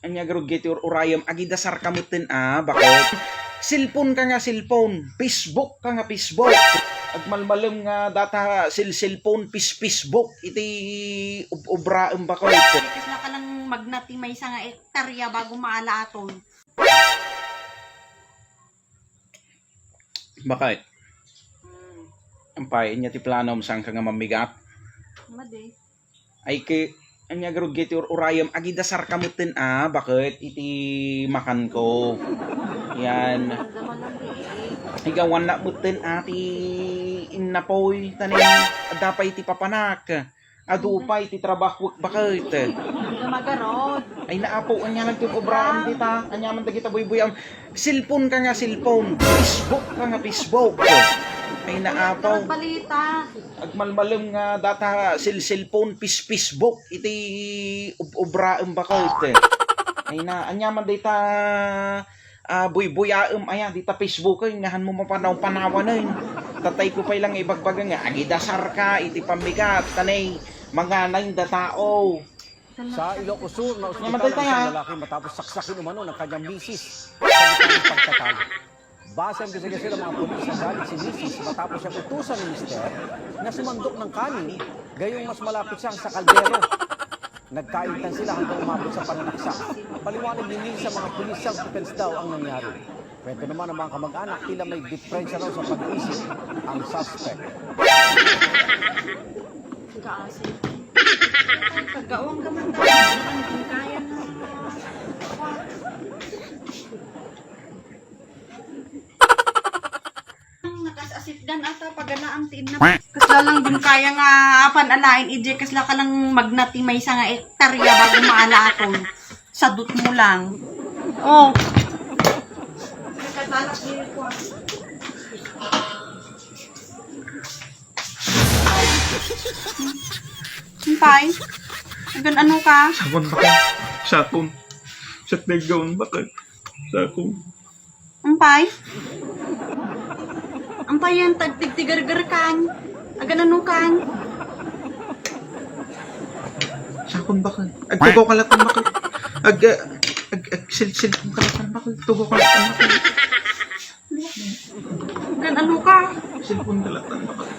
anya garugit urayam agi dasar kamutin bakit? Cellphone ka nga cellphone, Facebook ka nga Facebook. Agmalmalem nga data cellphone Facebook iti ubraem bakit? Kasi na ka lang magnati may isa nga ektarya bago maala aton. Bakit? Ampay, inya ti plano mo saan ka nga mamigat? Made. Ay ke, anya garugit urayam agi dasar kamutin bakit? Iti makan ko. Yan. Nagdaman lang Igawan na mutin ati inapoy tanin adapay ti papanak. Adupay ti trabaho bakit? magarod. Ay naapo anya nagtukobraan dita. Anya man dagita buy-buyam. Cellphone ka nga cellphone, Facebook ka nga Facebook. Ay naapo. Balita. Agmalmalem nga data cellphone Facebook iti ubraem bakit? Ay na anya man dita buy-buyaem aya dita Facebook ay ngahan mo mapanaw-panawanen. Tatay ko pa lang ibagbaga nga agi dasar ka iti pamigat tanay mga nain da tao. Sa Ilocos Sur na ospital Namatay ang tayo, isang lalaki matapos saksakin umano ng kanyang misis sa gitnang pagtatalo. Base ang investigasyon ng mga pulis na galit si misis matapos siya utusan ni mister na sumandok ng kanin gayong mas malapit siyang sa kaldero. Nagkaintan sila hanggang umabot sa pananaksak. Paliwanag ni Nil sa mga pulis self-defense daw ang nangyari. Kwento naman ng mga kamag-anak tila may diferensya raw sa pag-iisip ang suspect. Kaasip. Kagawang gaman daw. Ang kaya na. Nakasasitdan ata pagana ang tiin na. Kasla lang din kaya nga panalain ije kasla ka lang magnati may isa nga ektarya bago maala aton. Sadut mo lang. Oh. Nakatalak din ko. Simpay? Agan ano ka? Sakon bakit? Sakon. Saknagawan bakit? Sakon. Ampay? Ampay yan, tagtigtigar-gar kan. Agan ano kan? Sakon bakit? Agtugo kalatan bakit? Silkong kalatan bakit? Tugo kalatan bakit? Agan ano ka? Silkong kalatan bakit?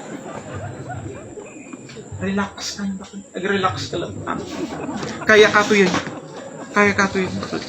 Relax ka bakit? Ag-relax ka lang. Kaya ka to yun. Kaya ka to yun bakit?